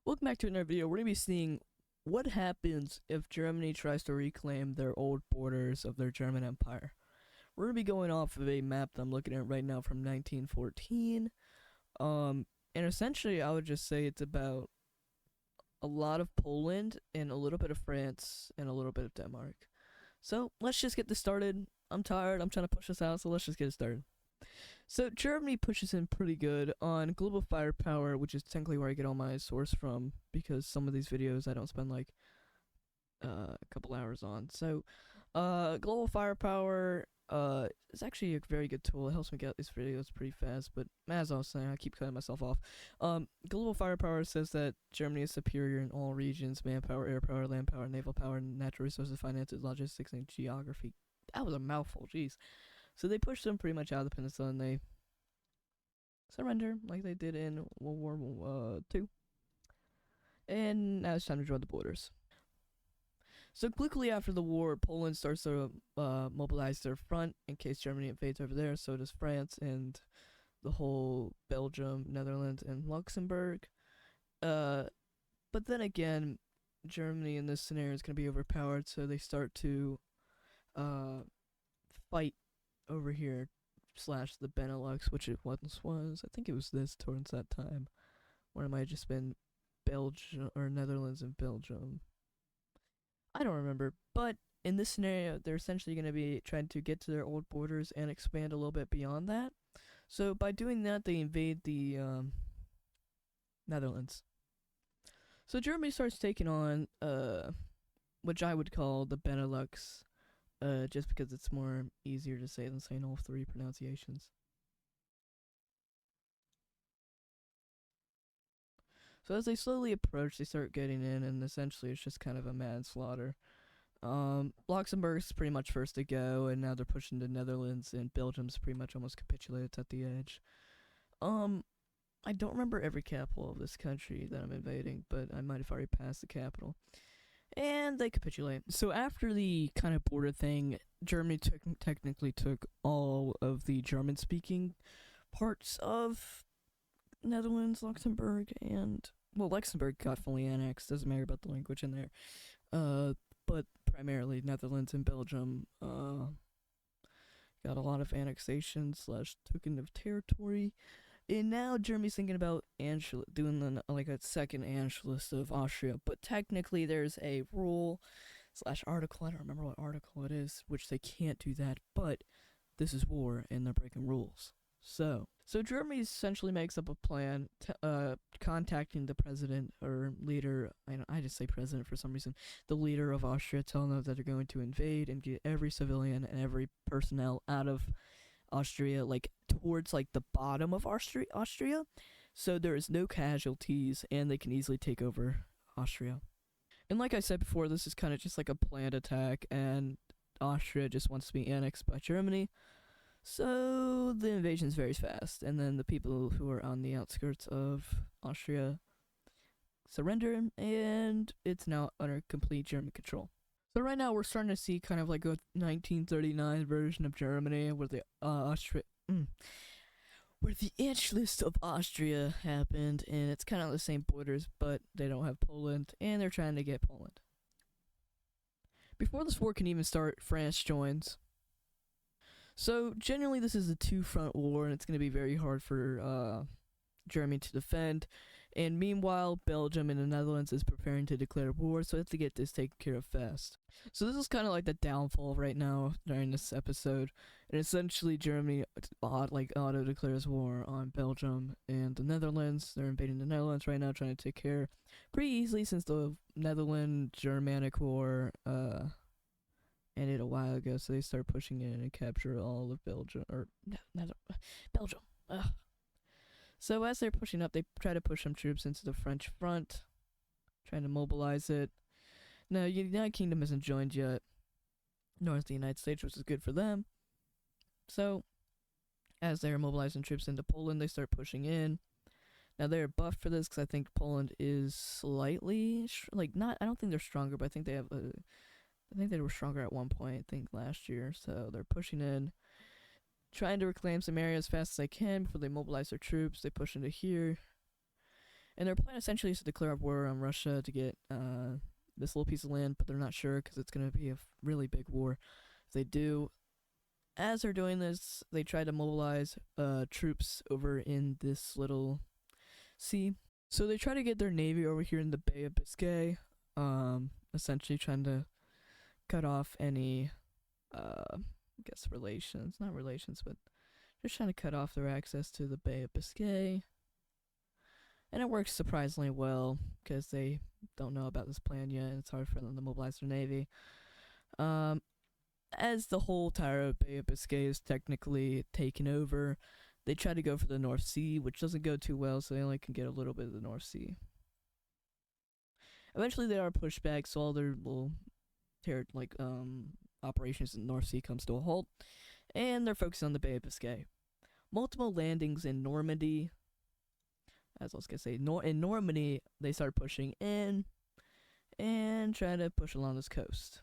Welcome back to another video. We're going to be seeing what happens if Germany tries to reclaim their old borders of their German Empire. We're going to be going off of a map that I'm looking at right now from 1914. And essentially I would just say it's about a lot of Poland and a little bit of France and a little bit of Denmark. So let's just get this started. I'm tired. I'm trying to push this out, so let's just get it started. So Germany pushes in pretty good on global firepower, which is technically where I get all my source from, because some of these videos I don't spend like a couple hours on. So global firepower is actually a very good tool. It helps me get these videos pretty fast, but as I was saying, I keep cutting myself off. Global firepower says that Germany is superior in all regions: manpower, air power, land power, naval power, natural resources, finances, logistics, and geography. That was a mouthful, jeez. So they pushed them pretty much out of the peninsula and they surrender like they did in World War II. And now it's time to draw the borders. So quickly after the war, Poland starts to mobilize their front in case Germany invades over there. So does France and the whole Belgium, Netherlands, and Luxembourg. But then again, Germany in this scenario is going to be overpowered, so they start to fight over here slash the Benelux, which it once was. I think it was this towards that time, or it might have just been Belgium or Netherlands and Belgium. I don't remember, but in this scenario, they're essentially going to be trying to get to their old borders and expand a little bit beyond that. So by doing that, they invade the Netherlands. So Germany starts taking on which I would call the Benelux, just because it's more easier to say than saying all three pronunciations. So as they slowly approach, they start getting in, and essentially it's just kind of a manslaughter. Luxembourg's pretty much first to go, and now they're pushing the Netherlands, and Belgium's pretty much almost capitulated at the edge. I don't remember every capital of this country that I'm invading, but I might have already passed the capital. And they capitulate. So after the kind of border thing, Germany technically took all of the German-speaking parts of Netherlands, Luxembourg, and well, Luxembourg got fully annexed. Doesn't matter about the language in there. But primarily Netherlands and Belgium got a lot of annexation slash token of territory. And now Germany's thinking about doing like a second Anschluss of Austria, but technically there's a rule slash article, I don't remember what article it is, which they can't do that, but this is war and they're breaking rules. So Germany essentially makes up a plan, contacting the president or leader, I just say president for some reason, the leader of Austria, telling them that they're going to invade and get every civilian and every personnel out of Austria, like towards like the bottom of Austria, so there is no casualties and they can easily take over Austria. And like I said before, this is kind of just like a planned attack, and Austria just wants to be annexed by Germany, so the invasion's very fast, and then the people who are on the outskirts of Austria surrender, and it's now under complete German control. So right now we're starting to see kind of like a 1939 version of Germany, where the where the Anschluss of Austria happened, and it's kind of the same borders, but they don't have Poland, and they're trying to get Poland. Before this war can even start, France joins. So generally this is a two-front war, and it's going to be very hard for Germany to defend. And meanwhile, Belgium and the Netherlands is preparing to declare war, so they have to get this taken care of fast. So this is kind of like the downfall right now during this episode. And essentially Germany auto declares war on Belgium and the Netherlands. They're invading the Netherlands right now, trying to take care pretty easily, since the Netherlands-Germanic War ended a while ago. So they start pushing in and capture all of Belgium, or Belgium. Ugh. So as they're pushing up, they try to push some troops into the French front, trying to mobilize it. Now, the United Kingdom hasn't joined yet, nor has the United States, which is good for them. So, as they're mobilizing troops into Poland, they start pushing in. Now, they're buffed for this, because I think Poland is slightly, I don't think they're stronger, but I think they were stronger at one point, I think, last year. So, they're pushing in, trying to reclaim some area as fast as they can before they mobilize their troops. They push into here. And their plan essentially is to declare war on Russia to get this little piece of land, but they're not sure because it's going to be a really big war. If they do, as they're doing this, they try to mobilize troops over in this little sea. So they try to get their navy over here in the Bay of Biscay, essentially trying to cut off any, I guess relations, not relations, but just trying to cut off their access to the Bay of Biscay. And it works surprisingly well because they don't know about this plan yet, and it's hard for them to mobilize their navy. As the whole entire Bay of Biscay is technically taken over, they try to go for the North Sea, which doesn't go too well, so they only can get a little bit of the North Sea. Eventually, they are pushed back, so all their little operations in the North Sea comes to a halt, and they're focused on the Bay of Biscay. Multiple landings in Normandy. As I was gonna say, in Normandy, they start pushing in and try to push along this coast.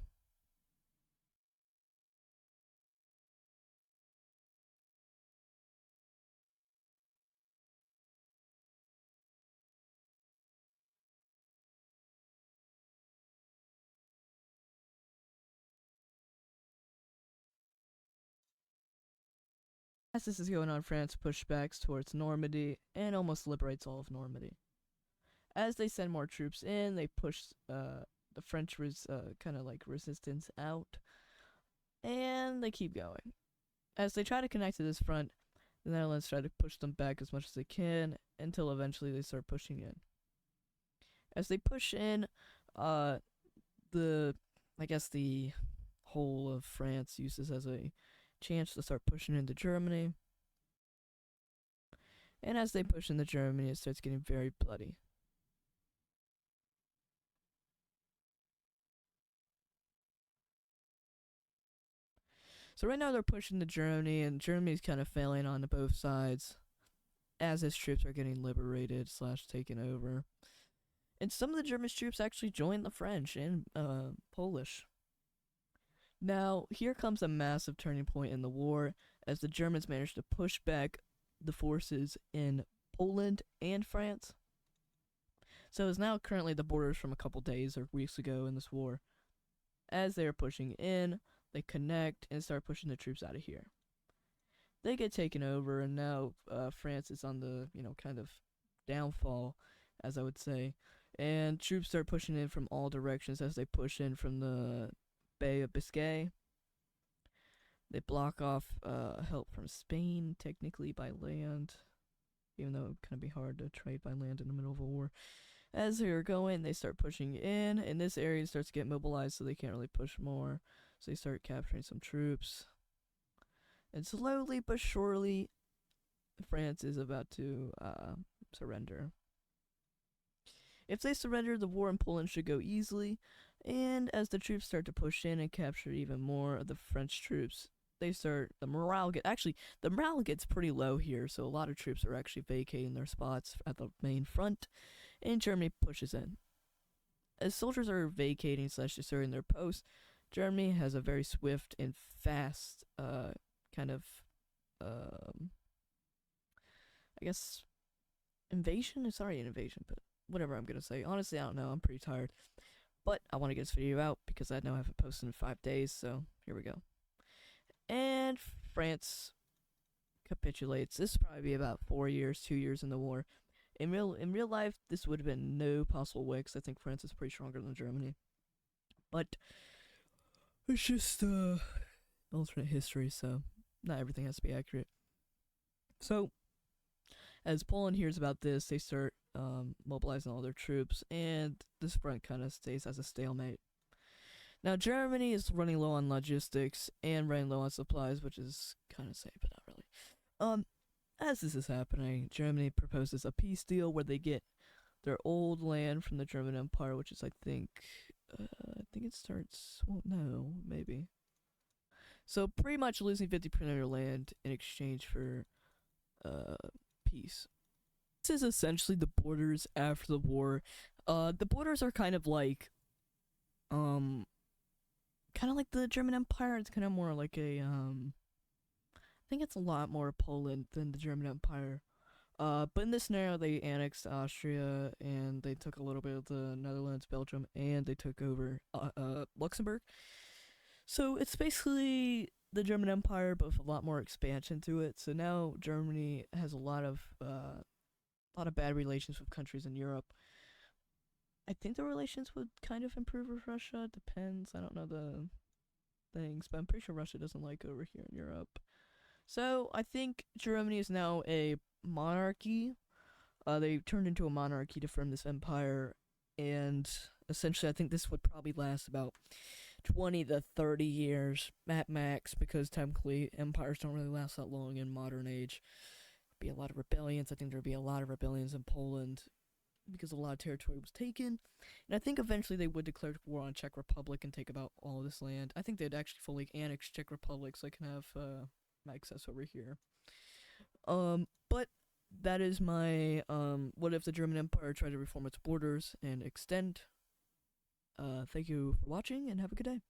As this is going on, France pushbacks towards Normandy and almost liberates all of Normandy. As they send more troops in, they push the French kind of like resistance out, and they keep going. As they try to connect to this front, the Netherlands try to push them back as much as they can until eventually they start pushing in. As they push in, the whole of France uses as a chance to start pushing into Germany. And as they push into Germany, it starts getting very bloody. So right now they're pushing to Germany, and Germany's kind of failing on both sides as its troops are getting liberated / taken over. And some of the German troops actually join the French and Polish. Now, here comes a massive turning point in the war as the Germans manage to push back the forces in Poland and France. So it's now currently the borders from a couple days or weeks ago in this war. As they are pushing in, they connect and start pushing the troops out of here. They get taken over, and now France is on the, kind of downfall, as I would say. And troops start pushing in from all directions as they push in from the Bay of Biscay. They block off help from Spain, technically by land, even though it can be hard to trade by land in the middle of a war. As they're going, they start pushing in, and this area starts to get mobilized, so they can't really push more. So they start capturing some troops. And slowly but surely, France is about to surrender. If they surrender, the war in Poland should go easily, and as the troops start to push in and capture even more of the French troops, the morale gets pretty low here, so a lot of troops are actually vacating their spots at the main front, and Germany pushes in. As soldiers are vacating / deserting their posts, Germany has a very swift and fast invasion. It's already an invasion, but whatever I'm gonna say. Honestly, I don't know. I'm pretty tired. But I want to get this video out because I know I haven't posted in 5 days, so here we go. And France capitulates. This will probably be about 4 years, 2 years in the war. In real life, this would have been no possible way because I think France is pretty stronger than Germany. But it's just alternate history, so not everything has to be accurate. So, as Poland hears about this, they start mobilizing all their troops, and this front kind of stays as a stalemate. Now, Germany is running low on logistics and running low on supplies, which is kind of safe, but not really. As this is happening, Germany proposes a peace deal where they get their old land from the German Empire, which is, I think it starts, well, no, maybe. So, pretty much losing 50% of your land in exchange for peace. This is essentially the borders after the war. The borders are kind of like the German Empire. It's kind of more like a I think it's a lot more Poland than the German Empire. But in this scenario, they annexed Austria and they took a little bit of the Netherlands, Belgium, and they took over Luxembourg. So it's basically the German Empire, but with a lot more expansion to it. So now Germany has a lot of bad relations with countries in Europe. I think the relations would kind of improve with Russia. Depends. I don't know the things, but I'm pretty sure Russia doesn't like over here in Europe. So I think Germany is now a monarchy. They turned into a monarchy to form this empire, and essentially, I think this would probably last about 20 to 30 years at max, because technically empires don't really last that long in modern age. Be a lot of rebellions. I think there'd be a lot of rebellions in Poland because a lot of territory was taken. And I think eventually they would declare war on Czech Republic and take about all of this land. I think they'd actually fully annex Czech Republic so I can have access over here. But that is my what if the German Empire tried to reform its borders and extend. Thank you for watching and have a good day.